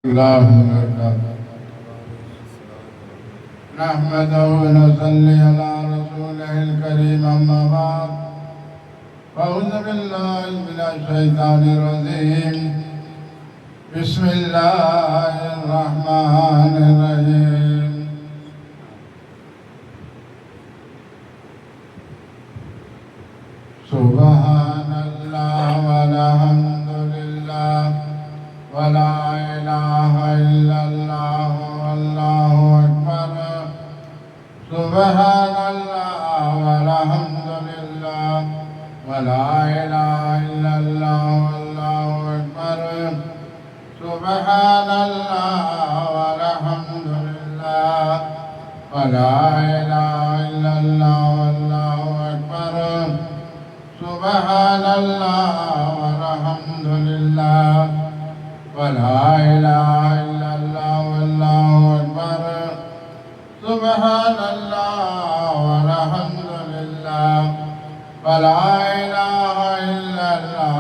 الله وبركاته نحمده ونصلي على رسوله الكريم أما بعد أعوذ بالله من الشيطان الرجيم بسم الله الرحمن الرحيم سبحان الله والحمد لله ولا إله إلا الله والله أكبر سبحان الله والحمد لله ولا إله إلا الله والله أكبر سبحان الله والحمد لله ولا إله إلا الله والله أكبر سبحان الله والحمد لله ولا إله إلا الله والله أكبر سبحان الله والحمد لله ولا إله إلا الله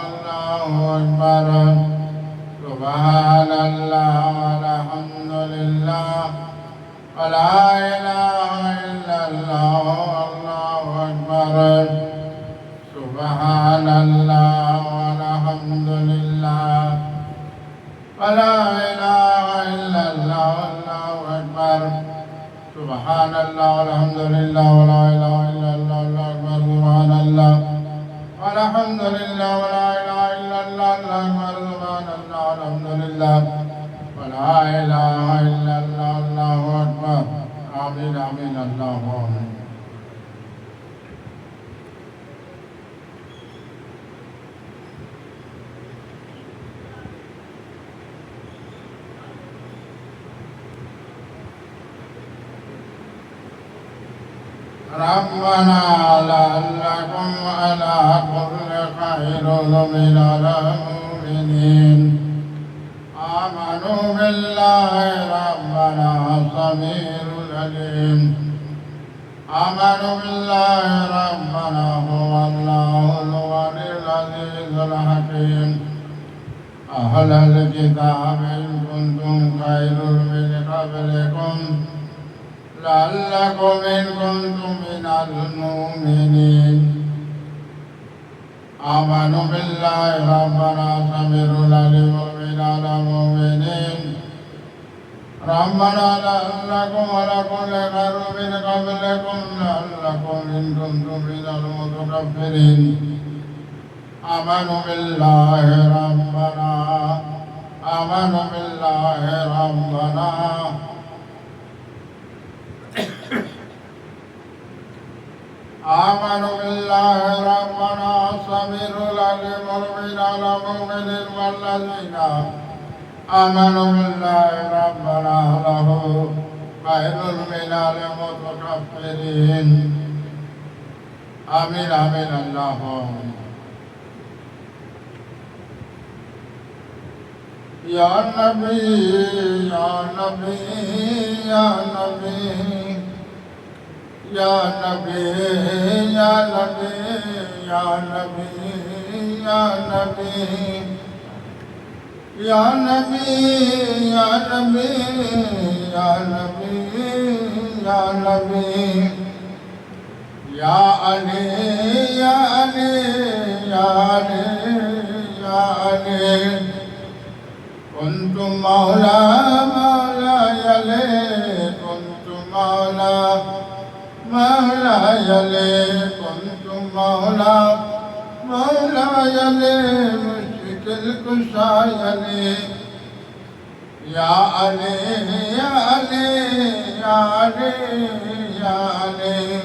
والله أكبر سبحان الله والحمد لله ولا إله إلا الله والله أكبر سبحان الله والحمد لله ولا إله إلا الله والله أكبر سبحان الله والحمد لله ولا إله إلا الله والله أكبر سبحان الله والحمد لله ولا إله إلا الله والله أكبر سبحان الله والحمد لله ولا إله إلا الله والله أكبر آمين آمين الله آمين ربنا لعلكم على كل خير من المؤمنين آمنوا بالله ربنا سميع العليم آمنوا بالله ربنا هو الله الغني العزيز الحكيم أهل الكتاب إن كنتم خير من قبلكم لعلكم إن كنتم من المؤمنين آمنوا بالله ربنا سميع العليم من المؤمنين ربنا لعلكم ولكم خير من قبلكم لعلكم إن كنتم من المتكبرين آمنوا بالله ربنا آمنوا بالله ربنا آمنوا بالله ربنا سميع العليم من المؤمنين والذين آمنوا بالله ربنا له خير من المتكبرين آمين آمين اللهم يا نبي يا نبي يا نبي يا نبي يا نبي يا نبي يا نبي يا نبي يا نبي يا نبي يا نبي يا علي يا علي يا علي يا علي كنت مولى مولاي لي كنت مولى مولاي لي كنت مولى مولاي لي مشرك الكشاي لي يا علي يا علي يا علي يا علي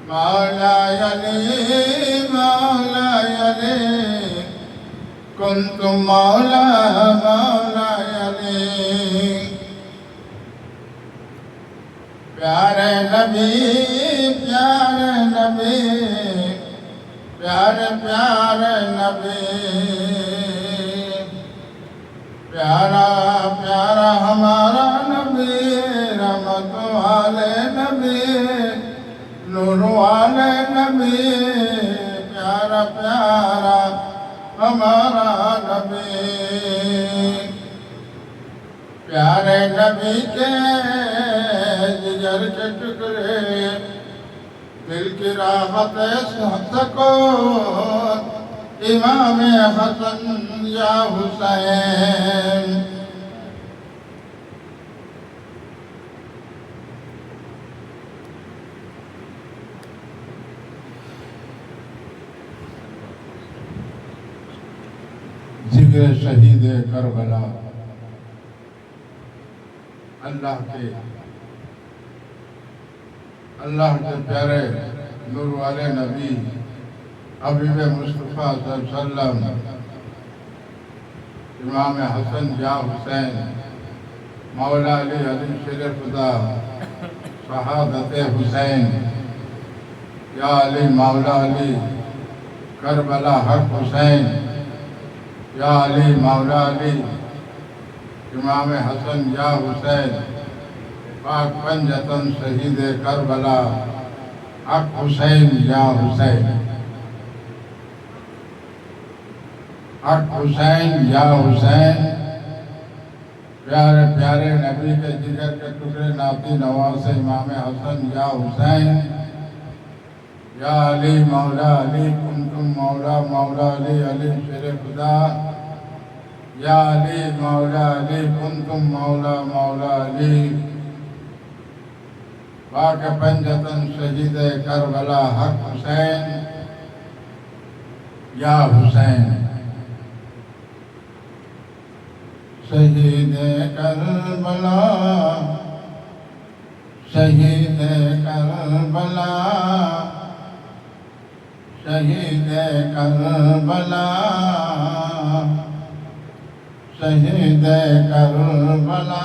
مولاي لي مولاي لي كنت مولى مولاي لي प्यारे नबी प्यारे नबी प्यारे प्यारे नबी प्यारा प्यारा हमारा नबी रहमत वाले नबी नूर वाले नबी प्यारा प्यारा हमारा नबी प्यारे नबी के जिगर के टुकड़े दिल की राहत सको इमाम हसन या हुसैन। जिगर शहीद करबला अल्लाह के प्यारे नूर वाले नबी हबीब मुस्तफ़ा सल्लल्लाहु अलैहि वसल्लम इमाम हसन या हुसैन मौला अली शेर खुदा शहादत हुसैन या अली मौला अली करबला हक हुसैन या अली मौला अली इमाम हसन या हुसैन पाक पंजतन शहीद करबला हक हुसैन या हुसैन हक हुसैन या हुसैन। प्यारे प्यारे नबी के जिगर के टुकड़े नाती नवाज इमाम हसन या हुसैन या अली मौला अली कुंतुम मौला मौला अली शेर खुदा या अली मौला अली कुंतुम मौला मौला अली पाक पंजतन शहीद करबला हक हुसैन या हुसैन। शहीद करबला शहीद करबला शहीद करबला शहीद करबला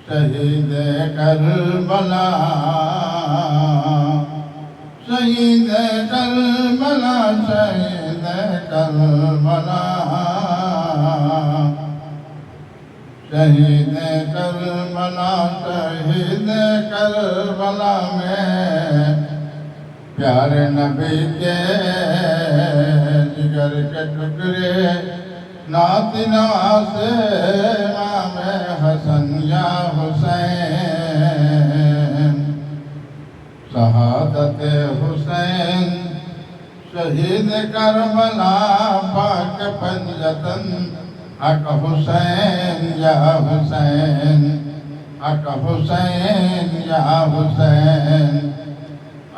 शहीद करबला शहीद करबला शहीद करबला शहीद करबला शहीद करबला में प्यारे नबी के जिगर के टुकड़े नाती नवाज इमाम हसन या हुसैन शहादत हुसैन शहीद करबला पाक पंजतन हक हुसैन या हुसैन हक हुसैन या हुसैन।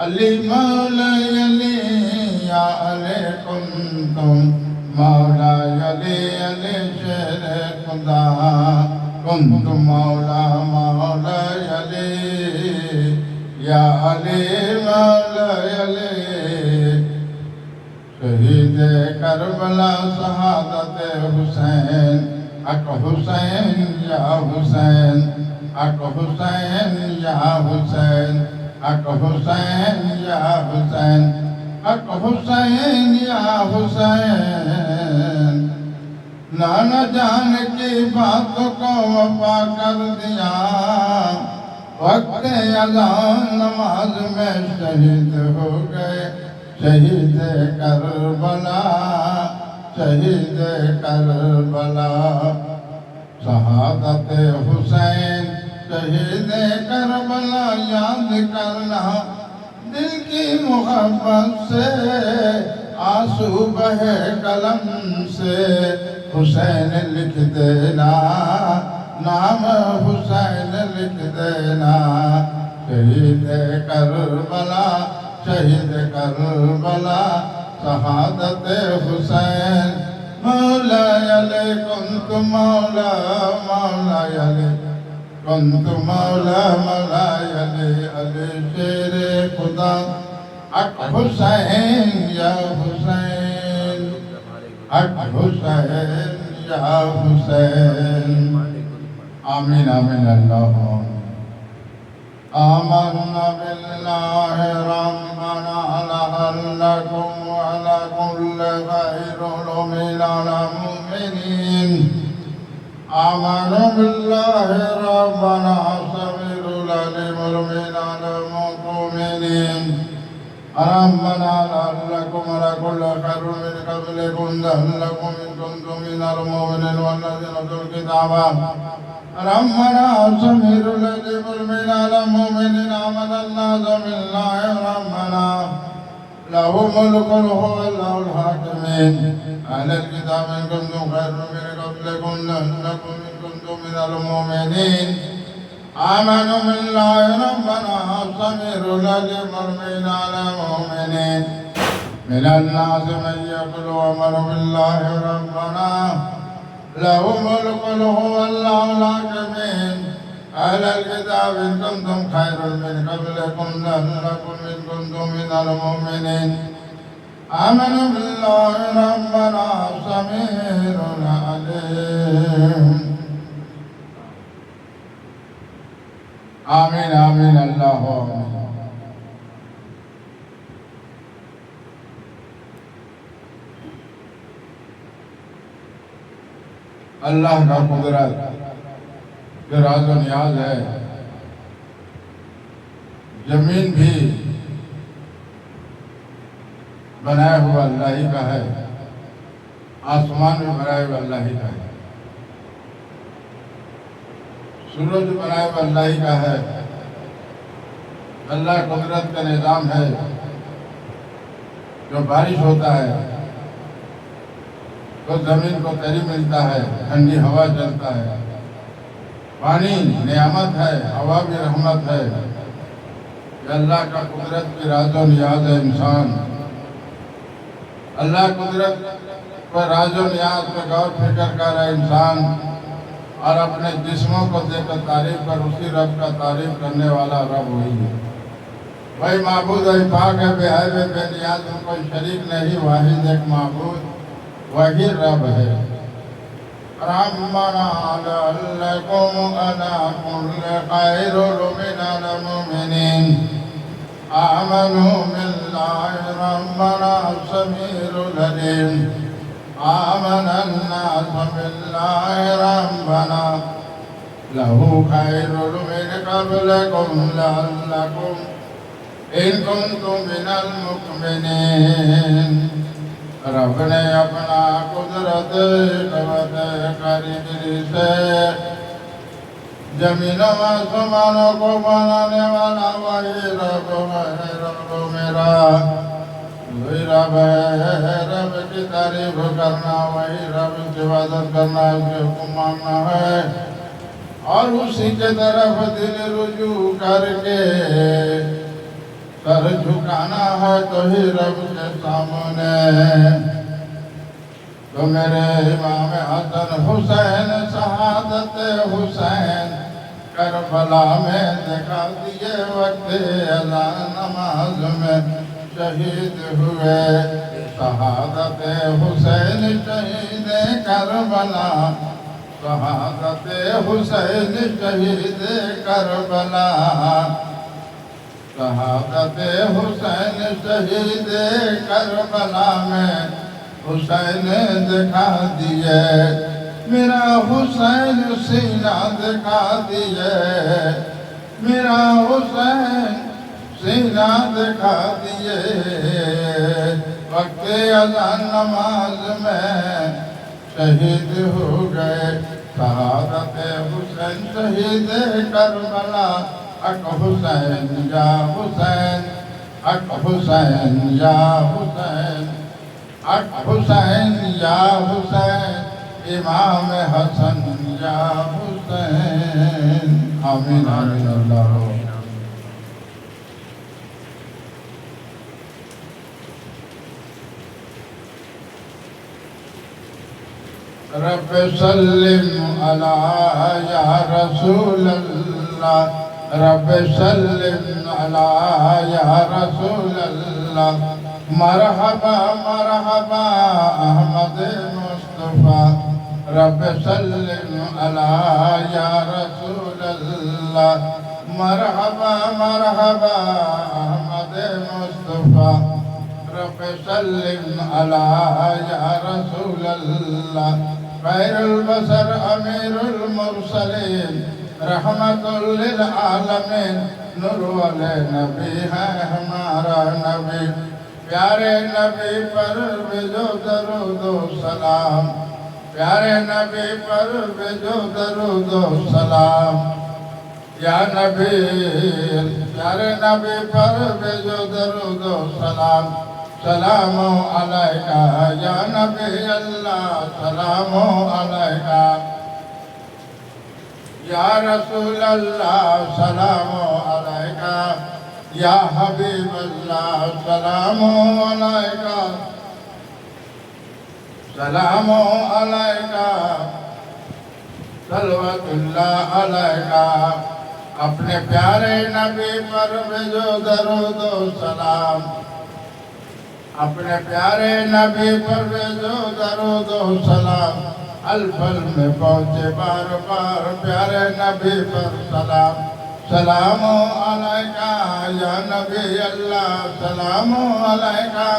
अली मौला अली या अली कुंतुम मौला अली शेर खुदा कुंतुम मौला मौला अली या अली मौला अली शहीद करबला शहादत हुसैन हक हुसैन या हुसैन हक हुसैन या हुसैन हक हुसैन या हुसैन हक हुसैन या हुसैन। नाना जान की बात को वफा कर दिया वक्त अज़ान नमाज में शहीद हो गए शहीद करबला शहीद करबला शहादत हुसैन शहीद करबला याद करना दिल की मोहब्बत से आंसू बहे कलम से हुसैन लिख देना नाम हुसैन लिख देना शहीद करबला शहीद करबला शहादत हुसैन मौला अली कुंतु मौला मौला अली कुंतु मौला मौला अली शेर खुदा हक हुसैन या हुसैन हक हुसैन या हुसैन। आमीन आमीन अल्लाह आमन्ना बिल्लाहि रब्बना लकुम व लकुल खैरुल मिनल मुमिनीन आमनु बिल्लाहि रब्बना सबिरुल लिल मिनल मुमिनीन ربنا لعلكم على كل خير من قبلكم لعلكم إن كنتم من المؤمنين والذين أوتوا الكتاب ربنا سمير الذي قلنا على المؤمنين عمل الناس بالله ربنا له ملك هو الله الحاكمين أهل الكتاب إن كنتم خير من قبلكم لعلكم إن كنتم من المؤمنين آمنوا بالله ربنا سمير الذي قلنا على المؤمنين من الناس من يقول ومر بالله ربنا له ملك هو الله الحاكمين أهل الكتاب إن كنتم خير من قبلكم لعلكم إن كنتم من المؤمنين آمنوا بالله ربنا سميع عليم آمين آمين الله آمين अल्लाह का कुदरत जो राज़ो नियाज है, जमीन भी बनाया हुआ अल्लाह ही का है, आसमान भी बनाया हुआ अल्लाह ही का है, सूरज बनाया हुआ अल्लाह ही का है। अल्लाह कुदरत का निज़ाम है। जो बारिश होता है तो जमीन को तरी मिलता है, ठंडी हवा चलता है। पानी नियामत है, हवा भी रहमत है। अल्लाह का कुदरत की राज़ो नियाज है इंसान। अल्लाह कुदरत पर राज़ो नियाज पर गौर फिक्र कर रहा है इंसान, और अपने जिस्मों को देखकर तारीफ कर उसी रब का तारीफ करने वाला रब वही है। वही माबूद है, पाक है, बेहद है, बेनियाज, कोई शरीक नहीं, वाहिद एक माबूद वही रब है। रब्बना लअल्लकुम अला कुल्लि खैरुल मिनल मुमिनीन आमनू बिल्लाहि रब्बना समीरुल अलीम आमनन नास बिल्लाहि रब्बना लहू खैरुल मिन क़ब्लिकुम लअल्लकुम इन कुंतुम मिनल मुमिनीन। रब ने अपना कुदरत कवत कारीगरी से जमीनों आसमानों को बनाने वाला वही रब है, रब मेरा वही रब है। रब की तारीफ करना, वही रब की इबादत करना, उसके हुक्म मानना है और उसी के तरफ दिल रुजू करके सर झुकाना है तो ही रब के सामने। तो मेरे इमाम हसन हुसैन शहादत हुसैन करबला में दिखा दिए वक्त अज़ान नमाज में शहीद हुए। शहादत हुसैन शहीद करबला, शहादत हुसैन शहीद करबला, शहादत हुसैन शहीद करबला में हुसैन दिखा दिए। मेरा हुसैन सीना दिखा दिए, मेरा हुसैन सीना दिखा दिए। वक्त अज़ान नमाज में शहीद हो गए। शहादत हुसैन शहीद करबला, अक हुसैन या हुसैन, अक हुसैन या हुसैन, अक हुसैन या हुसैन, इमाम हसन या हुसैन। आमीन आमीन अल्लाह। रब सल्लिम अला या रसूल अल्लाह, रब सल्लिम अला या रसूल अल्लाह। मरहबा मरहबा अहमद मुस्तफ़ा, रब सल्लिम अला या रसूल अल्लाह। मरहबा मरहबा अहमद मुस्तफ़ा, रब सल्लिम अला या रसूल अल्लाह। खैरुल बशर अमीरुल मुरसलीन रहमतुल लिल आलमीन नूर वाले नबी है हमारा नबी। प्यारे नबी पर भेजो दरूदो सलाम, प्यारे नबी पर भेजो दरूदो सलाम। या नबी प्यारे नबी पर भेजो दरूदो सलाम। सलामो अलैका या नबी अल्लाह, सलामो अलैका या रसूल अल्लाह, सलामो अलैका या हबीब अल्लाह, सलामो अलैका, सलामो अलैका, सलवतुल्लाह अलैका। अपने प्यारे नबी पर भेजो दरूदो सलाम, अपने प्यारे नबी पर भेजो दरूदो सलाम। अल-फल में पहुँचे बार बार प्यारे नबी पर सलाम। सलामो अलैका या नबी अल्लाह, सलामो अलैका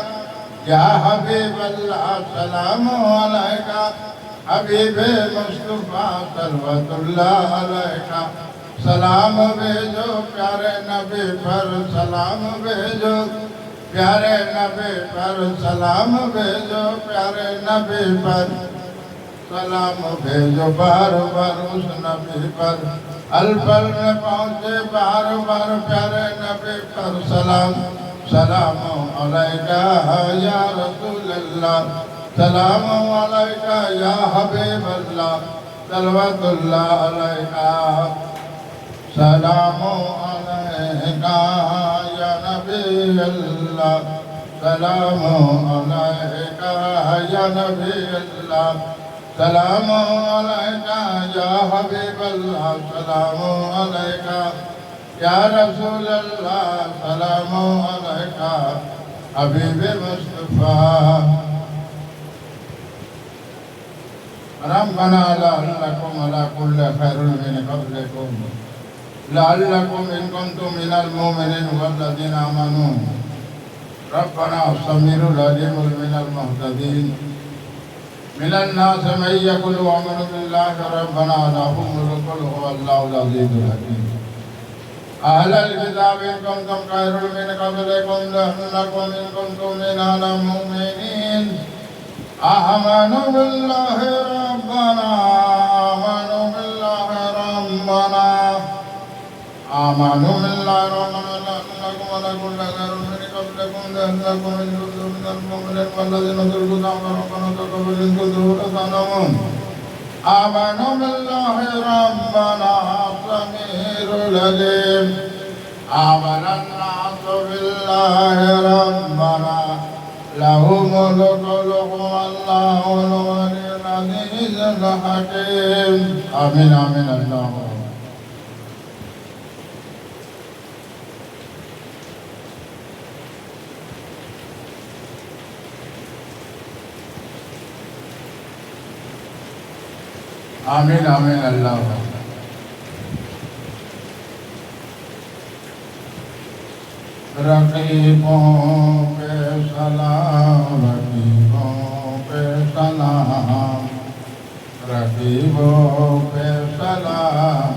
या हबीब अल्लाह, सलामो अलैका। हबीबे मुस्तफा सल्लल्लाहु अलैका, सलाम भेजो प्यारे नबी पर, सलाम भेजो प्यारे नबी पर, सलाम भेजो प्यारे नबी पर, सलाम भेजो बार बार उस नबी पर। अल-फल में पहुँचे बार बार प्यारे नबी पर सलाम। सलामो अलैका या रसूल अल्लाह, सलामो अलैका या हबीब अल्लाह, सल्लल्लाहु अलैका। सलामो अलैका या नबी अल्लाह, सलामो अलैका या नबी अल्लाह, सलामो अलैका या हबीब अल्लाह, सलामो अलैका या रसूल अल्लाह, सलामो अलैका हबीब मुस्तफा। रब्बना लअल्लकुम अला कुल्li खैरिन मिन क़ब्लिकुम लअल्लकुम इन कुंतुम मिनल मुमिनीन वल्लज़ीना आमनू। रब्बना समीरुल अलीमुल मिनल मुहतदीन। मिनन नास मन यक़ूलु आमनु बिल्लाहि रब्बना लहुम कुल हुवल्लाहुल अज़ीज़ुल हकीम। अहलल किताब इन कुंतुम खैरिन मिन क़ब्लिकुम लअल्लकुम इन कुंतुम मिनल मुमिनीन। आमनु बिल्लाहि रब्बना, आमनु बिल्लाहि रब्बना, आमनु बिल्लाहि रब्बना लअल्लकुम अला कुल्li खैरिन मिन क़ब्लिकुम लअल्लकुम मिनल मुमिनीन वल्लज़ीना उतुल किताब रब्बना तक़ब्बल इन्नका अंतल अलीमुल। आमनु बिल्लाहि रब्बना समीरुल अलीम। आमनन नासु बिल्लाहि रब्बना लहु मुल्कुल हुवल्लाहुल गनियुल अज़ीज़ुल हकीम। आमीन आमीन अल्लाह। आमीन आमीन अल्लाह। रकीबों पे सलाम, रकीबों पे सलाम, रकीबों पे सलाम।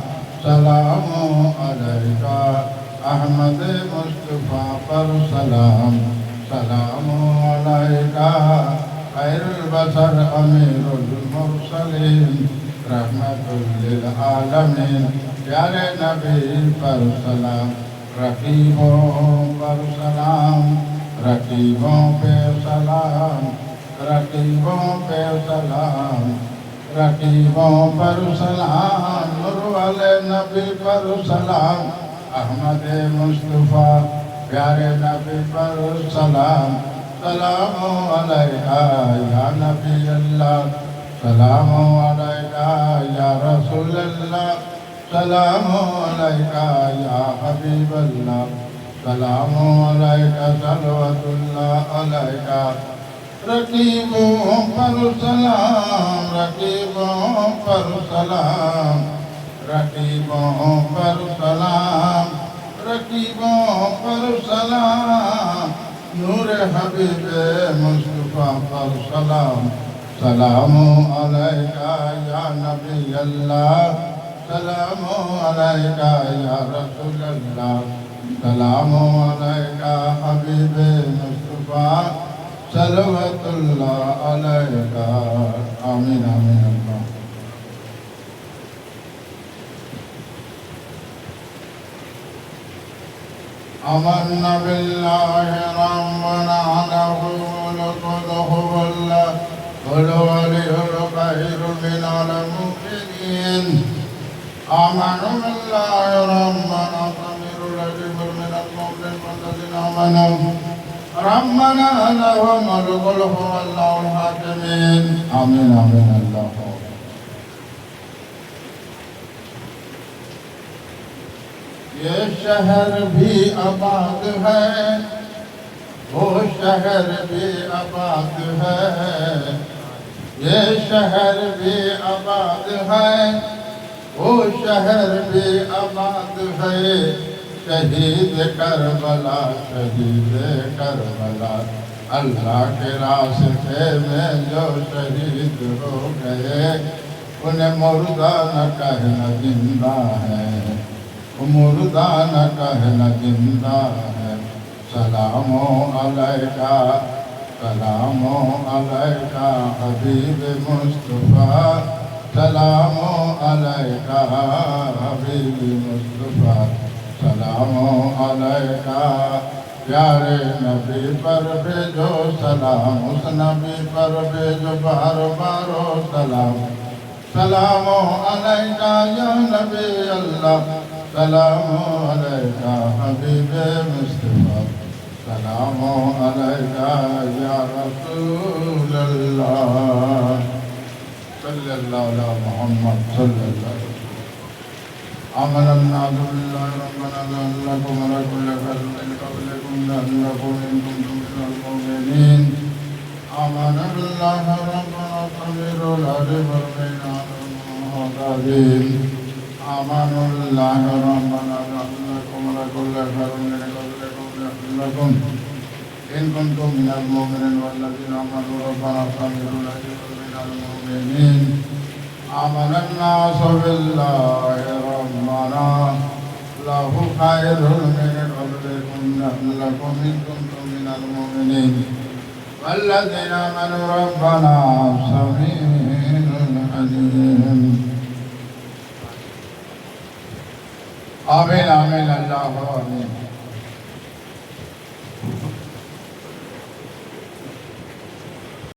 सलामो अलैका अहमद मुस्तफा पर सलाम। सलामो अलैका खैरुल बशर अमीरुल मुरसलीन, रहमतुल लिल आलमीन। प्यारे नबी पर सलाम। रकीबों पर सलाम, रकीबों पे सलाम, रकीबों पे सलाम, रकीबों पर सलाम। नूर वाले नबी पर सलाम। अहमद मुस्तफा प्यारे नबी पर सलाम। सलामो अलैका या नबी अल्लाह, सलामो अलैका या रसूल अल्लाह, सलामो अलैका या हबीब अल्लाह, सलामो अलैका सल्लल्लाहु अलैका। रकीबों पर सलाम, रकीबों पर सलाम, रकीबों पर सलाम, रकीबों पर सलाम। नूर हबीब मुस्तफा पर सलाम। सलामो अलैका या नबी अल्लाह, सलाम अलैका या रसूल अल्लाह सलाम अलैका हबीब मुस्तफा सल्लल्लाहु अलैका आमीन आमीन अल्लाह आमन्ना बिल्लाहि रब्बना लहु मुल्कु हुव अल्लाह वलियुल खैरु मिनल मुमिनीन आमनु बिल्लाहि रब्बना समीरुल अजीबुल मिनल मुमिनीन वल्लज़ीना आमनु रब्बना लहु मुल्कु हुव अल्लाहुल हाकिमीन आमीन आमीन अल्लाह ये शहर भी आबाद है वो शहर भी आबाद है ये शहर भी आबाद है वो शहर भी आबाद है शहीद करबला अल्लाह के रास्ते में जो शहीद हो गए उन्हें मुर्दा न कहना जिंदा है मुर्दा न कहना जिंदा है सलामो अलैका हबीब मुस्तफा सलामो अलैका हबीब मुस्तफा सलामो अलैका प्यारे नबी पर भेजो सलाम उस नबी पर भेजो बार बारो सलाम सलामो अलैका या नबी अल्लाह सलामो अलैका हबीब मुस्तफा सलामो अलैका या रसूल अल्लाह सल्लल्लाहु अला मुहम्मद सल्लल्लाहु अलैहि आमन्ना बिल्लाहि रब्बना लकुम व लकुल खैरुन क़बलकुम लअल्लकुम इन कुंतुम मिनल मुमिनीन आमन्ना बिल्लाहि रब्बना समीरुल अजीबुल मिनल मुमिनीन आमनु बिल्लाहि रब्बना लकुम व लकुल खैरुन क़बलकुम लअल्लकुम इन कुंतुम मिनल मुमिनीन वल्लज़ीना आमनु रब्बना समीरुल अजीबुल मिनल मुमिनीन आमना अन्नासु बिल्लाहि रब्बना लहु खैरुन मिन क़बलिकुम लअल्लकुम इन कुंतुम मिनल मुमिनीन वल्लज़ीना आमनु रब्बना समीउल अलीम आमीन आमीन अल्लाह आमीन